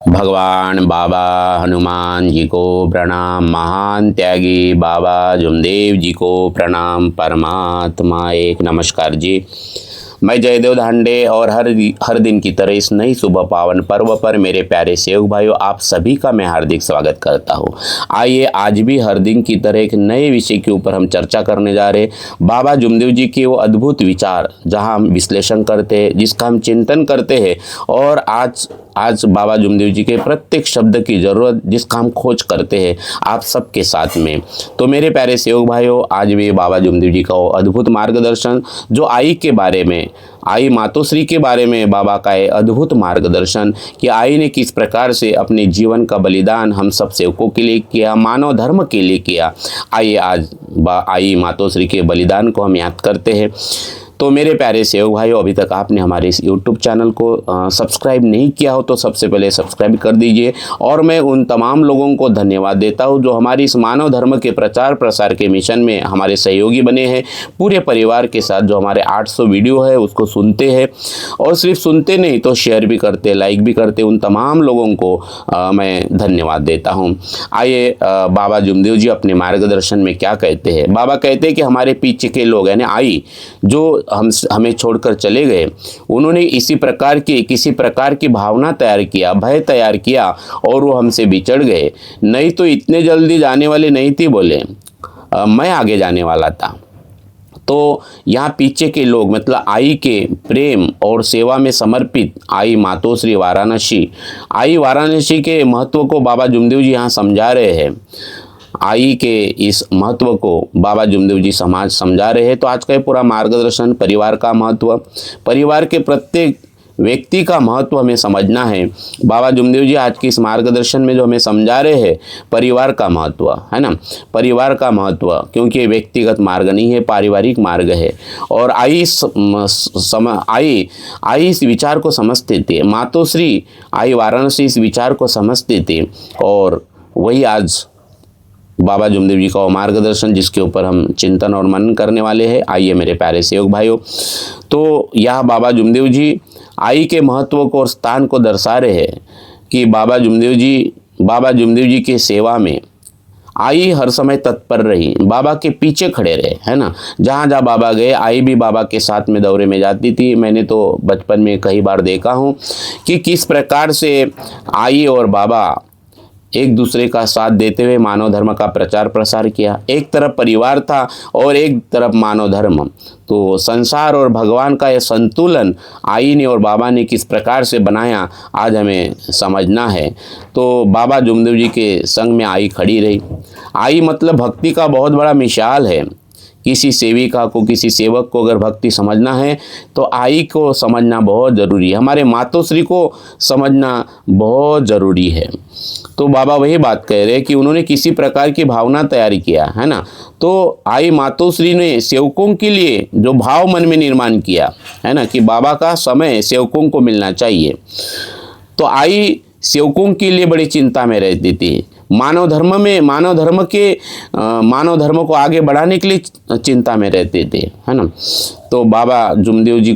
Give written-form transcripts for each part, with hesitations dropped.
भगवान बाबा हनुमान जी को प्रणाम। महान त्यागी बाबा जुमदेव जी को प्रणाम। परमात्मा एक नमस्कार जी। मैं जयदेव धांडे और हर दिन की तरह इस नई सुबह पावन पर्व पर मेरे प्यारे सेवक भाइयों, आप सभी का मैं हार्दिक स्वागत करता हूँ। आइए आज भी हर दिन की तरह एक नए विषय के ऊपर हम चर्चा करने जा रहे हैं। बाबा जुमदेव जी के वो अद्भुत विचार जहाँ हम विश्लेषण करते हैं, जिसका हम चिंतन करते हैं, और आज बाबा जुमदेव जी के प्रत्येक शब्द की ज़रूरत जिसका हम खोज करते हैं आप सबके साथ में। तो मेरे प्यारे सेवक भाइयों, आज भी बाबा जुमदेव जी का वो अद्भुत मार्गदर्शन जो आई के बारे में, आई मातोश्री के बारे में बाबा का ये अद्भुत मार्गदर्शन कि आई ने किस प्रकार से अपने जीवन का बलिदान हम सब सेवकों के लिए किया, मानव धर्म के लिए किया। आइए आज आई मातोश्री के बलिदान को हम याद करते हैं। तो मेरे प्यारे सेवक भाइयों, अभी तक आपने हमारे इस YouTube चैनल को सब्सक्राइब नहीं किया हो तो सबसे पहले सब्सक्राइब कर दीजिए। और मैं उन तमाम लोगों को धन्यवाद देता हूं जो हमारी इस मानव धर्म के प्रचार प्रसार के मिशन में हमारे सहयोगी बने हैं। पूरे परिवार के साथ जो हमारे 800 वीडियो है उसको सुनते हैं, और सिर्फ सुनते नहीं तो शेयर भी करते, लाइक भी करते। उन तमाम लोगों को मैं धन्यवाद देता हूँ। आइए बाबा जुमदेव जी अपने मार्गदर्शन में क्या कहते हैं। बाबा कहते हैं कि हमारे पीछे के लोग यानी आई जो हमें छोड़कर चले गए, उन्होंने किसी प्रकार की भावना तैयार किया, भय तैयार किया, और वो हमसे बिछड़ गए। नहीं तो इतने जल्दी जाने वाले नहीं थी, बोले मैं आगे जाने वाला था। तो यहाँ पीछे के लोग मतलब आई के प्रेम और सेवा में समर्पित आई मातोश्री वाराणसी के महत्व को बाबा जुमदेव जी यहाँ समझा रहे हैं। आई के इस महत्व को बाबा जुमदेव जी समाज समझा रहे हैं। तो आज का ये पूरा मार्गदर्शन परिवार का महत्व, परिवार के प्रत्येक व्यक्ति का महत्व हमें समझना है। बाबा जुमदेव जी आज के इस मार्गदर्शन में जो हमें समझा रहे हैं परिवार का महत्व है ना, परिवार का महत्व, क्योंकि व्यक्तिगत मार्ग नहीं है, पारिवारिक मार्ग है। और आई इस विचार को समझते थे, मातोश्री आई वाराणसी इस विचार को समझते थे, और वही आज बाबा जुमदेव जी का वो मार्गदर्शन जिसके ऊपर हम चिंतन और मनन करने वाले हैं। आइए मेरे प्यारे सेवक भाइयों, तो यह बाबा जुमदेव जी आई के महत्व को और स्थान को दर्शा रहे हैं कि बाबा जुमदेव जी की सेवा में आई हर समय तत्पर रही, बाबा के पीछे खड़े रहे, है ना। जहाँ जहाँ बाबा गए आई भी बाबा के साथ में दौरे में जाती थी। मैंने तो बचपन में कई बार देखा हूँ कि किस प्रकार से आई और बाबा एक दूसरे का साथ देते हुए मानव धर्म का प्रचार प्रसार किया। एक तरफ परिवार था और एक तरफ मानव धर्म। तो संसार और भगवान का यह संतुलन आई ने और बाबा ने किस प्रकार से बनाया आज हमें समझना है। तो बाबा जुमदेव जी के संग में आई खड़ी रही। आई मतलब भक्ति का बहुत बड़ा मिसाल है। किसी सेविका को, किसी सेवक को अगर भक्ति समझना है तो आई को समझना बहुत ज़रूरी है, हमारे मातोश्री को समझना बहुत ज़रूरी है। तो बाबा वही बात कह रहे हैं कि उन्होंने किसी प्रकार की भावना तैयार किया, है ना। तो आई मातोश्री ने सेवकों के लिए जो भाव मन में निर्माण किया, है ना, कि बाबा का समय सेवकों को मिलना चाहिए। तो आई सेवकों के लिए बड़ी चिंता में रहती थी। मानव धर्म को आगे बढ़ाने के लिए चिंता में रहते थे, है ना। तो बाबा जुमदेव जी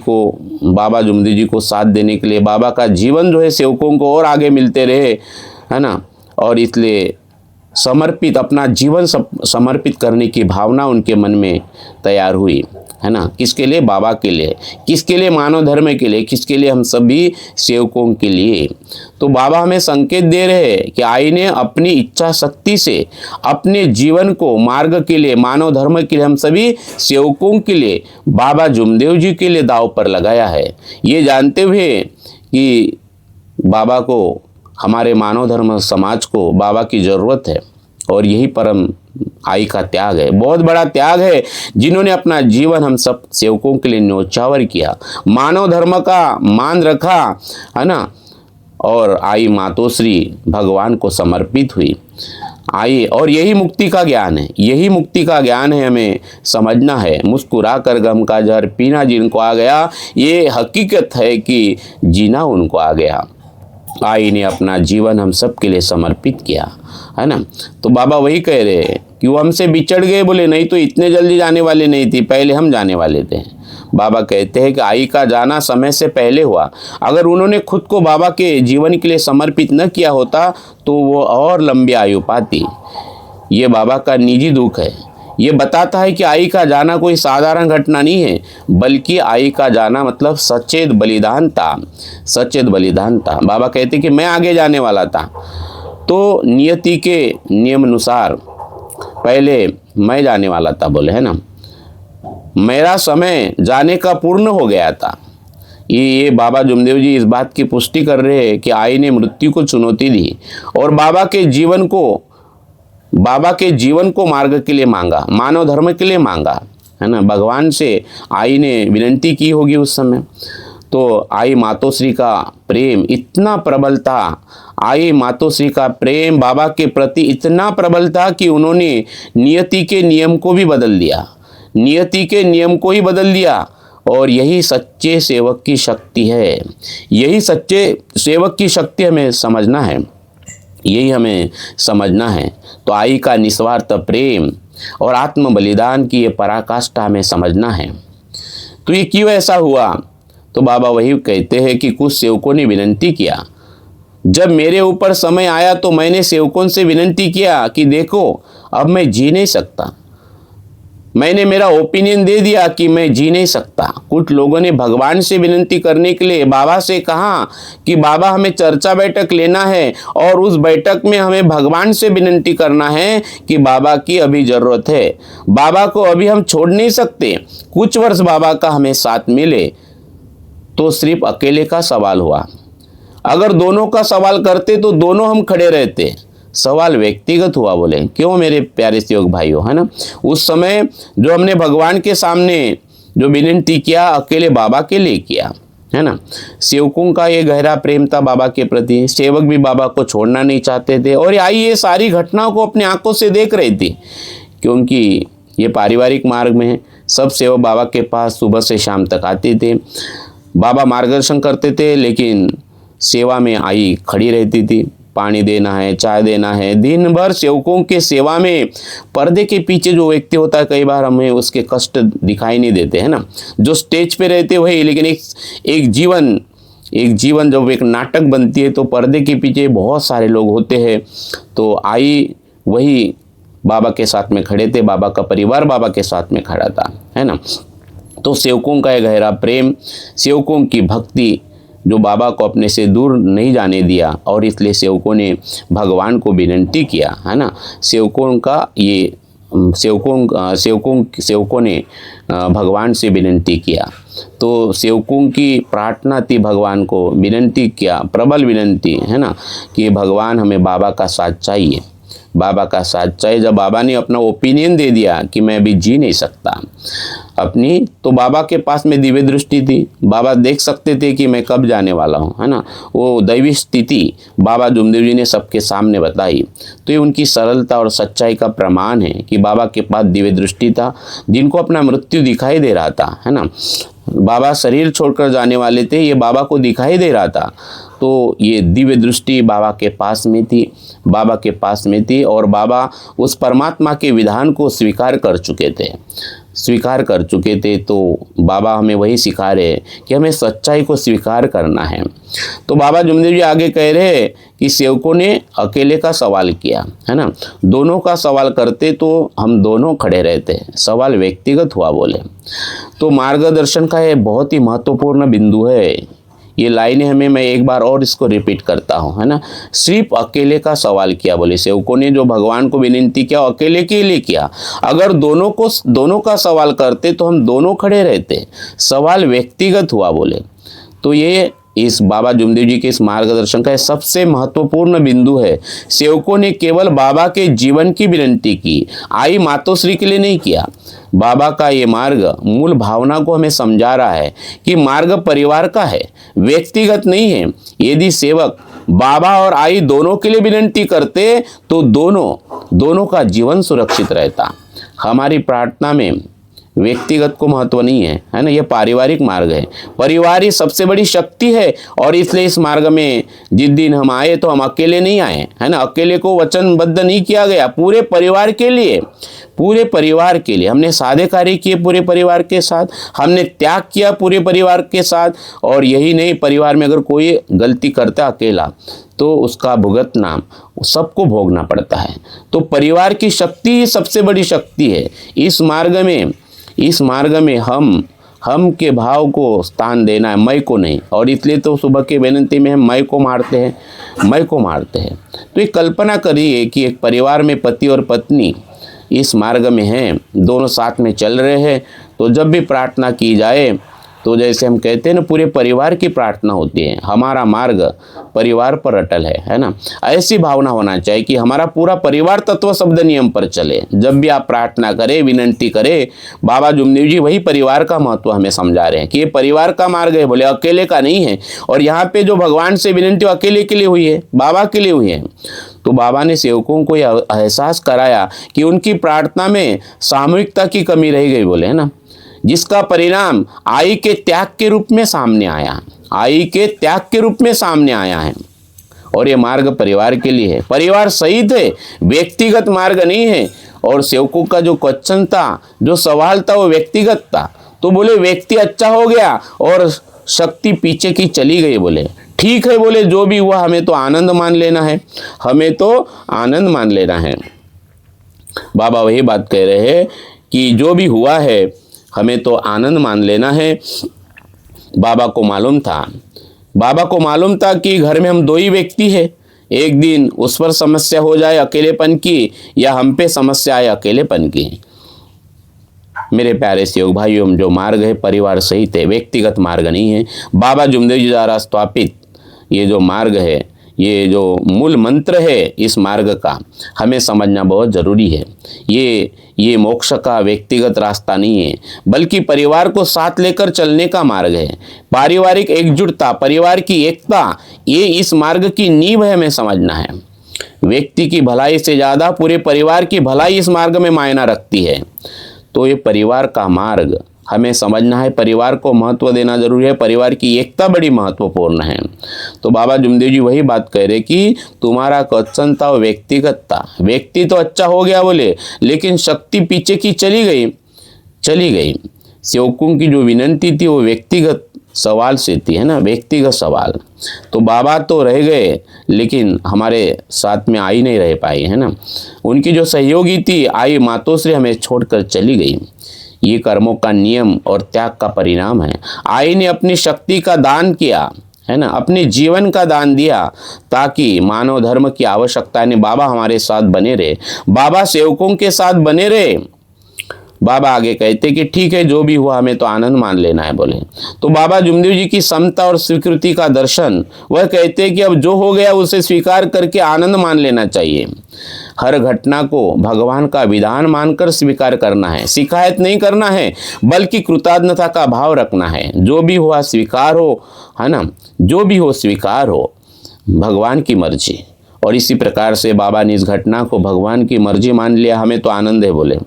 को साथ देने के लिए बाबा का जीवन जो है सेवकों को और आगे मिलते रहे, है ना। और इसलिए अपना जीवन समर्पित करने की भावना उनके मन में तैयार हुई, है ना। किसके लिए? बाबा के लिए। किसके लिए? मानव धर्म के लिए। किसके लिए? हम सभी सेवकों के लिए। तो बाबा हमें संकेत दे रहे हैं कि आई ने अपनी इच्छा शक्ति से अपने जीवन को मार्ग के लिए, मानव धर्म के लिए, हम सभी सेवकों के लिए, बाबा जुमदेव जी के लिए दांव पर लगाया है, ये जानते हुए कि बाबा को, हमारे मानव धर्म समाज को बाबा की ज़रूरत है। और यही परम आई का त्याग है, बहुत बड़ा त्याग है, जिन्होंने अपना जीवन हम सब सेवकों के लिए न्योछावर किया, मानव धर्म का मान रखा, है ना। और आई मातोश्री भगवान को समर्पित हुई। आई, और यही मुक्ति का ज्ञान है, यही मुक्ति का ज्ञान है, हमें समझना है। मुस्कुरा कर गम का जहर पीना जिनको आ गया, ये हकीकत है कि जीना उनको आ गया। आई ने अपना जीवन हम सब के लिए समर्पित किया, है ना। तो बाबा वही कह रहे हैं कि वो हमसे बिछड़ गए, बोले नहीं तो इतने जल्दी जाने वाले नहीं थी, पहले हम जाने वाले थे। बाबा कहते हैं कि आई का जाना समय से पहले हुआ। अगर उन्होंने खुद को बाबा के जीवन के लिए समर्पित न किया होता तो वो और लंबी आयु पाती। ये बाबा का निजी दुख है। ये बताता है कि आई का जाना कोई साधारण घटना नहीं है, बल्कि आई का जाना मतलब सचेत बलिदान था। सचेत बलिदान था। बाबा कहते कि मैं आगे जाने वाला था, तो नियति के नियम अनुसार पहले मैं जाने वाला था, बोले है ना। मेरा समय जाने का पूर्ण हो गया था। ये बाबा जुमदेव जी इस बात की पुष्टि कर रहे हैं कि आई ने मृत्यु को चुनौती दी और बाबा के जीवन को मार्ग के लिए मांगा, मानव धर्म के लिए मांगा, है ना। भगवान से आई ने विनंती की होगी उस समय। तो आई मातोश्री का प्रेम इतना प्रबल था, आई मातोश्री का प्रेम बाबा के प्रति इतना प्रबल था कि उन्होंने नियति के नियम को भी बदल दिया, नियति के नियम को ही बदल दिया। और यही सच्चे सेवक की शक्ति है। यही सच्चे सेवक की शक्ति हमें समझना है, यही हमें समझना है। तो आई का निस्वार्थ प्रेम और आत्म बलिदान की ये पराकाष्ठा हमें समझना है। तो ये क्यों ऐसा हुआ? तो बाबा वही कहते हैं कि कुछ सेवकों ने विनंती किया। जब मेरे ऊपर समय आया तो मैंने सेवकों से विनंती किया कि देखो अब मैं जी नहीं सकता। मैंने मेरा ओपिनियन दे दिया कि मैं जी नहीं सकता। कुछ लोगों ने भगवान से विनंती करने के लिए बाबा से कहा कि बाबा हमें चर्चा बैठक लेना है और उस बैठक में हमें भगवान से विनंती करना है कि बाबा की अभी ज़रूरत है, बाबा को अभी हम छोड़ नहीं सकते, कुछ वर्ष बाबा का हमें साथ मिले। तो सिर्फ अकेले का सवाल हुआ। अगर दोनों का सवाल करते तो दोनों हम खड़े रहते। सवाल व्यक्तिगत हुआ। बोले क्यों मेरे प्यारे सेवक भाइयों, है ना। उस समय जो हमने भगवान के सामने जो विनती किया अकेले बाबा के लिए किया, है ना। सेवकों का ये गहरा प्रेम था बाबा के प्रति। सेवक भी बाबा को छोड़ना नहीं चाहते थे और आई ये सारी घटनाओं को अपनी आंखों से देख रही थी, क्योंकि ये पारिवारिक मार्ग में सब सेवक बाबा के पास सुबह से शाम तक आते थे। बाबा मार्गदर्शन करते थे, लेकिन सेवा में आई खड़ी रहती थी। पानी देना है, चाय देना है, दिन भर सेवकों के सेवा में। पर्दे के पीछे जो व्यक्ति होता है कई बार हमें उसके कष्ट दिखाई नहीं देते, है ना। जो स्टेज पे रहते वही, लेकिन एक जीवन जब एक नाटक बनती है तो पर्दे के पीछे बहुत सारे लोग होते हैं। तो आई वही बाबा के साथ में खड़े थे, बाबा का परिवार बाबा के साथ में खड़ा था, है ना। तो सेवकों का एक गहरा प्रेम, सेवकों की भक्ति जो बाबा को अपने से दूर नहीं जाने दिया, और इसलिए सेवकों ने भगवान को विनंती किया, है ना। सेवकों ने भगवान से विनंती किया। तो सेवकों की प्रार्थना थी, भगवान को विनंती किया, प्रबल विनंती, है ना, कि भगवान हमें बाबा का साथ चाहिए, बाबा का साथ चाहिए। जब बाबा ने अपना ओपिनियन दे दिया कि मैं अभी जी नहीं सकता अपनी, तो बाबा के पास में दिव्य दृष्टि थी। बाबा देख सकते थे कि मैं कब जाने वाला हूँ, है ना। वो दैवी स्थिति बाबा जुमदेव जी ने सबके सामने बताई। तो ये उनकी सरलता और सच्चाई का प्रमाण है कि बाबा के पास दिव्य दृष्टि था, जिनको अपना मृत्यु दिखाई दे रहा था, है ना। बाबा शरीर छोड़कर जाने वाले थे, ये बाबा को दिखाई दे रहा था। तो ये दिव्य दृष्टि बाबा के पास में थी, बाबा के पास में थी। और बाबा उस परमात्मा के विधान को स्वीकार कर चुके थे। तो बाबा हमें वही सिखा रहे हैं कि हमें सच्चाई को स्वीकार करना है। तो बाबा जुमदेव जी आगे कह रहे हैं कि सेवकों ने अकेले का सवाल किया, है ना। दोनों का सवाल करते तो हम दोनों खड़े रहते, सवाल व्यक्तिगत हुआ। बोले तो मार्गदर्शन का ये बहुत ही महत्वपूर्ण बिंदु है। ये लाइनें हमें, मैं एक बार और इसको रिपीट करता हूँ, है ना। सिर्फ अकेले का सवाल किया। बोले सेवकों ने जो भगवान को विनती किया अकेले के लिए किया। अगर दोनों का सवाल करते तो हम दोनों खड़े रहते, सवाल व्यक्तिगत हुआ। बोले तो ये इस बाबा जुमदेव जी के इस मार्गदर्शन का सबसे महत्वपूर्ण बिंदु है। सेवकों ने केवल बाबा के जीवन की विनती की, आई मातोश्री के लिए नहीं किया। बाबा का ये मार्ग मूल भावना को हमें समझा रहा है कि मार्ग परिवार का है, व्यक्तिगत नहीं है। यदि सेवक बाबा और आई दोनों के लिए विनती करते तो दोनों का जीवन सुरक्षित रहता। हमारी प्रार्थना में व्यक्तिगत को महत्व नहीं है, है ना। ये पारिवारिक मार्ग है, परिवार ही सबसे बड़ी शक्ति है। और इसलिए इस मार्ग में जिस दिन हम आए तो हम अकेले नहीं आए, है ना। अकेले को वचनबद्ध नहीं किया गया, पूरे परिवार के लिए, पूरे परिवार के लिए हमने सादे कार्य किए, पूरे परिवार के साथ हमने त्याग किया, पूरे परिवार के साथ। और यही नहीं, परिवार में अगर कोई गलती करता अकेला तो उसका भुगतना सबको भोगना पड़ता है। तो परिवार की शक्ति सबसे बड़ी शक्ति है। इस मार्ग में हम के भाव को स्थान देना है, मैं को नहीं। और इसलिए तो सुबह की विनती में हम मैं को मारते हैं। तो ये कल्पना करिए कि एक परिवार में पति और पत्नी इस मार्ग में हैं, दोनों साथ में चल रहे हैं। तो जब भी प्रार्थना की जाए तो जैसे हम कहते हैं ना, पूरे परिवार की प्रार्थना होती है, हमारा मार्ग परिवार पर अटल है ना। ऐसी भावना होना चाहिए कि हमारा पूरा परिवार तत्व शब्द नियम पर चले। जब भी आप प्रार्थना करें, विनंती करें, बाबा जुमदेव जी वही परिवार का महत्व हमें समझा रहे हैं कि ये परिवार का मार्ग है, बोले अकेले का नहीं है। और यहाँ पे जो भगवान से विनंती अकेले के लिए हुई है, बाबा के लिए हुई है। तो बाबा ने सेवकों को यह एहसास कराया कि उनकी प्रार्थना में सामूहिकता की कमी रह गई, बोले, है ना, जिसका परिणाम आई के त्याग के रूप में सामने आया है। और ये मार्ग परिवार के लिए है, परिवार सहित है, व्यक्तिगत मार्ग नहीं है। और सेवकों का जो क्वेश्चन था, जो सवाल था, वो व्यक्तिगत था। तो बोले व्यक्ति अच्छा हो गया और शक्ति पीछे की चली गई। बोले ठीक है, बोले जो भी हुआ हमें तो आनंद मान लेना है। बाबा वही बात कह रहे हैं कि जो भी हुआ है हमें तो आनंद मान लेना है। बाबा को मालूम था कि घर में हम दो ही व्यक्ति हैं। एक दिन उस पर समस्या हो जाए अकेलेपन की, या हम पे समस्या आए अकेलेपन की। मेरे प्यारे सेवक भाइयों, जो मार्ग है परिवार सहित है, व्यक्तिगत मार्ग नहीं है। बाबा जुमदेव जी द्वारा स्थापित ये जो मार्ग है, ये जो मूल मंत्र है इस मार्ग का, हमें समझना बहुत ज़रूरी है। ये मोक्ष का व्यक्तिगत रास्ता नहीं है, बल्कि परिवार को साथ लेकर चलने का मार्ग है। पारिवारिक एकजुटता, परिवार की एकता, ये इस मार्ग की नींव है, हमें समझना है। व्यक्ति की भलाई से ज़्यादा पूरे परिवार की भलाई इस मार्ग में मायना रखती है। तो ये परिवार का मार्ग हमें समझना है, परिवार को महत्व देना जरूरी है, परिवार की एकता बड़ी महत्वपूर्ण है। तो बाबा जुमदेव जी वही बात कह रहे कि तुम्हारा क्वेश्चन था व्यक्तिगत था, व्यक्ति तो अच्छा हो गया बोले, लेकिन शक्ति पीछे की चली गई। सेवकों की जो विनंती थी वो व्यक्तिगत सवाल से थी, है ना, व्यक्तिगत सवाल। तो बाबा तो रह गए, लेकिन हमारे साथ में आई नहीं रह पाई, है ना। उनकी जो सहयोगी थी आई मातोश्री हमें छोड़कर चली गई। ये कर्मों का नियम और त्याग का परिणाम है। आई ने अपनी शक्ति का दान किया, है ना, अपने जीवन का दान दिया, ताकि मानव धर्म की आवश्यकता ने बाबा हमारे साथ बने रहे, बाबा सेवकों के साथ बने रहे। बाबा आगे कहते कि ठीक है, जो भी हुआ हमें तो आनंद मान लेना है, बोले। तो बाबा जुमदेव जी की समता और स्वीकृति का दर्शन, वह कहते कि अब जो हो गया उसे स्वीकार करके आनंद मान लेना चाहिए। हर घटना को भगवान का विधान मानकर स्वीकार करना है, शिकायत नहीं करना है, बल्कि कृतज्ञता का भाव रखना है। जो भी हुआ स्वीकार हो, है ना, जो भी हो स्वीकार हो, भगवान की मर्जी। और इसी प्रकार से बाबा ने इस घटना को भगवान की मर्जी मान लिया, हमें तो आनंद है, बोले।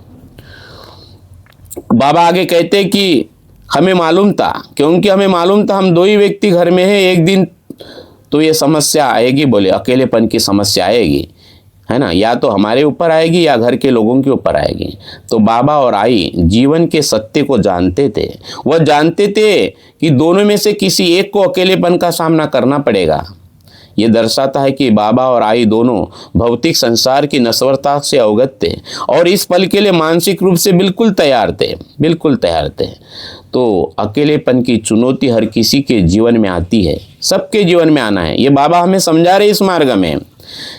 बाबा आगे कहते कि हमें मालूम था, क्योंकि हमें मालूम था हम दो ही व्यक्ति घर में हैं, एक दिन तो ये समस्या आएगी, बोले, अकेलेपन की समस्या आएगी, है ना, या तो हमारे ऊपर आएगी या घर के लोगों के ऊपर आएगी। तो बाबा और आई जीवन के सत्य को जानते थे। वह जानते थे कि दोनों में से किसी एक को अकेलेपन का सामना करना पड़ेगा। ये दर्शाता है कि बाबा और आई दोनों भौतिक संसार की नश्वरता से अवगत थे और इस पल के लिए मानसिक रूप से बिल्कुल तैयार थे। तो अकेलेपन की चुनौती हर किसी के जीवन में आती है, सबके जीवन में आना है। ये बाबा हमें समझा रहे इस मार्ग में।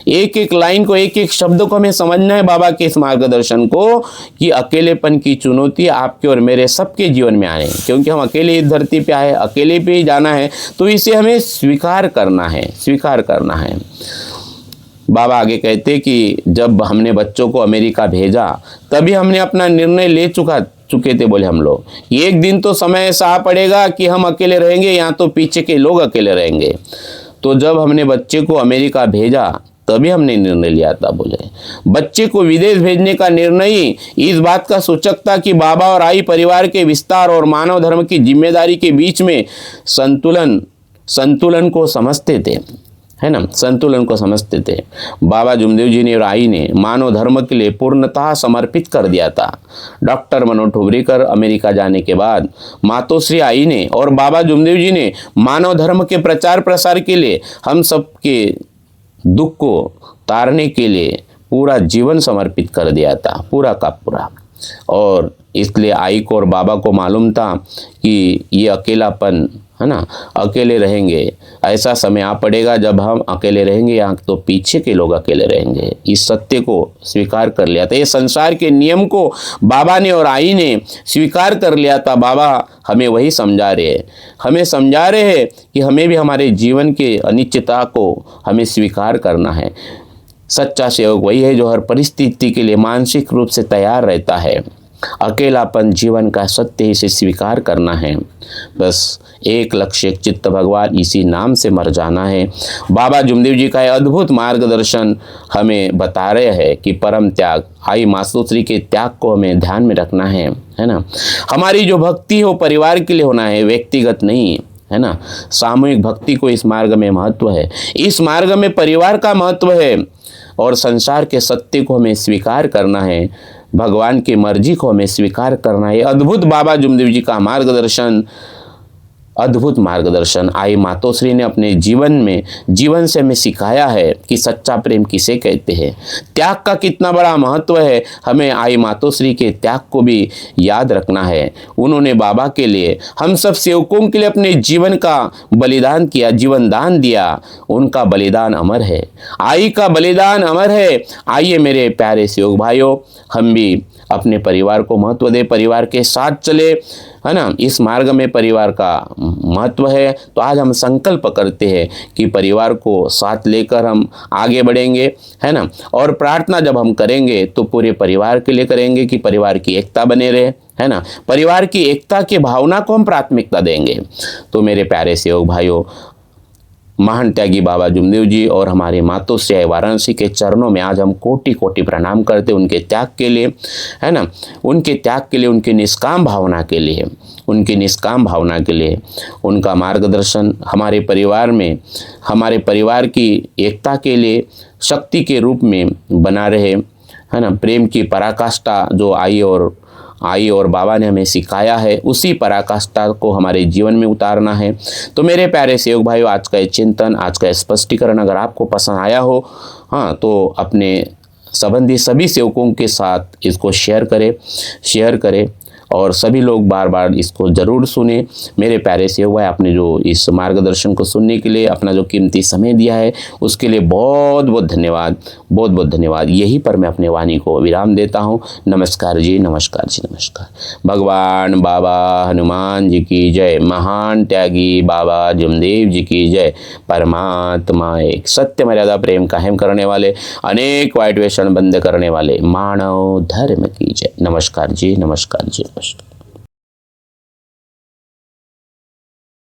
एक एक लाइन को, एक एक शब्द को हमें समझना है बाबा के इस मार्गदर्शन को, कि अकेलेपन की चुनौती आपके और मेरे सबके जीवन में आने, क्योंकि हम अकेले इस धरती पे आए, अकेले पे ही जाना है। तो इसे हमें स्वीकार करना है। बाबा आगे कहते कि जब हमने बच्चों को अमेरिका भेजा, तभी हमने अपना निर्णय ले चुके थे, बोले हम लोग। एक दिन तो समय ऐसा आ पड़ेगा कि हम अकेले रहेंगे, या तो पीछे के लोग अकेले रहेंगे। तो जब हमने बच्चे को अमेरिका भेजा, तभी हमने निर्णय लिया था बोले। बच्चे को विदेश भेजने का निर्णय इस बात का सूचक था कि बाबा और आई परिवार के विस्तार और मानव धर्म की जिम्मेदारी के बीच में संतुलन को समझते थे, है ना, संतुलन को समझते थे। बाबा जुमदेव जी ने और आई ने मानव धर्म के लिए पूर्णतः समर्पित कर दिया था। डॉक्टर मनोहर ठुमरीकर अमेरिका जाने के बाद मातोश्री आई ने और बाबा जुमदेव जी ने मानव धर्म के प्रचार प्रसार के लिए, हम सबके दुख को तारने के लिए पूरा जीवन समर्पित कर दिया था, पूरा का पूरा। और इसलिए आई को और बाबा को मालूम था कि ये अकेलापन, है ना, अकेले रहेंगे, ऐसा समय आ पड़ेगा जब हम अकेले रहेंगे या तो पीछे के लोग अकेले रहेंगे। इस सत्य को स्वीकार कर लिया था। ये संसार के नियम को बाबा ने और आई ने स्वीकार कर लिया था। बाबा हमें वही समझा रहे हैं, हमें समझा रहे हैं कि हमें भी हमारे जीवन के अनिश्चितता को हमें स्वीकार करना है। सच्चा सेवक वही है जो हर परिस्थिति के लिए मानसिक रूप से तैयार रहता है। अकेलापन जीवन का सत्य, इसे स्वीकार करना है। बस एक लक्ष्य, एक चित्त भगवान, इसी नाम से मर जाना है। बाबा जुमदेव जी का अद्भुत मार्गदर्शन हमें बता रहे हैं कि परम त्याग, आई मातोश्री के त्याग को हमें ध्यान में रखना है ना। हमारी जो भक्ति हो परिवार के लिए होना है, व्यक्तिगत नहीं, है ना। सामूहिक भक्ति को इस मार्ग में महत्व है। इस मार्ग में परिवार का महत्व है और संसार के सत्य को हमें स्वीकार करना है। भगवान की मर्जी को हमें स्वीकार करना है। अद्भुत बाबा जुमदेव जी का मार्गदर्शन, अद्भुत मार्गदर्शन आई मातोश्री ने अपने जीवन से हमें सिखाया है कि सच्चा प्रेम किसे कहते हैं, त्याग का कितना बड़ा महत्व है। हमें आई मातोश्री के त्याग को भी याद रखना है। उन्होंने बाबा के लिए, हम सब सेवकों के लिए अपने जीवन का बलिदान किया, जीवन दान दिया। उनका बलिदान अमर है, आई का बलिदान अमर है। आइए मेरे प्यारे सेवक भाइयों, हम भी अपने परिवार को महत्व दें, परिवार के साथ चले, है ना। इस मार्ग में परिवार का महत्व है। तो आज हम संकल्प करते हैं कि परिवार को साथ लेकर हम आगे बढ़ेंगे, है ना। और प्रार्थना जब हम करेंगे तो पूरे परिवार के लिए करेंगे कि परिवार की एकता बने रहे, है ना। परिवार की एकता की भावना को हम प्राथमिकता देंगे। तो मेरे प्यारे सेवक भाइयों, महान त्यागी बाबा जुमदेव जी और हमारी मातोश्री वाराणसी के चरणों में आज हम कोटि कोटि प्रणाम करते उनके त्याग के लिए, है ना। उनके त्याग के लिए, उनकी निष्काम भावना के लिए, उनकी निष्काम भावना के लिए उनका मार्गदर्शन हमारे परिवार में, हमारे परिवार की एकता के लिए शक्ति के रूप में बना रहे, है ना। प्रेम की पराकाष्ठा जो आई और बाबा ने हमें सिखाया है, उसी पराकाष्ठा को हमारे जीवन में उतारना है। तो मेरे प्यारे सेवक भाइयों, आज का ये चिंतन, आज का स्पष्टीकरण अगर आपको पसंद आया हो, हाँ, तो अपने संबंधी सभी सेवकों के साथ इसको शेयर करें और सभी लोग बार बार इसको ज़रूर सुने। मेरे प्यारे सेवक भाई, आपने जो इस मार्गदर्शन को सुनने के लिए अपना जो कीमती समय दिया है, उसके लिए बहुत बहुत धन्यवाद, बहुत बहुत धन्यवाद। यहीं पर मैं अपने वाणी को विराम देता हूँ। नमस्कार जी, नमस्कार जी, नमस्कार। भगवान बाबा हनुमान जी की जय, महान त्यागी बाबा जुमदेव जी की जय। परमात्मा एक, सत्य मर्यादा प्रेम कायम करने वाले, अनेक वाइट व्यसन बंद करने वाले मानव धर्म की जय। नमस्कार जी, नमस्कार जी, नमस्कार।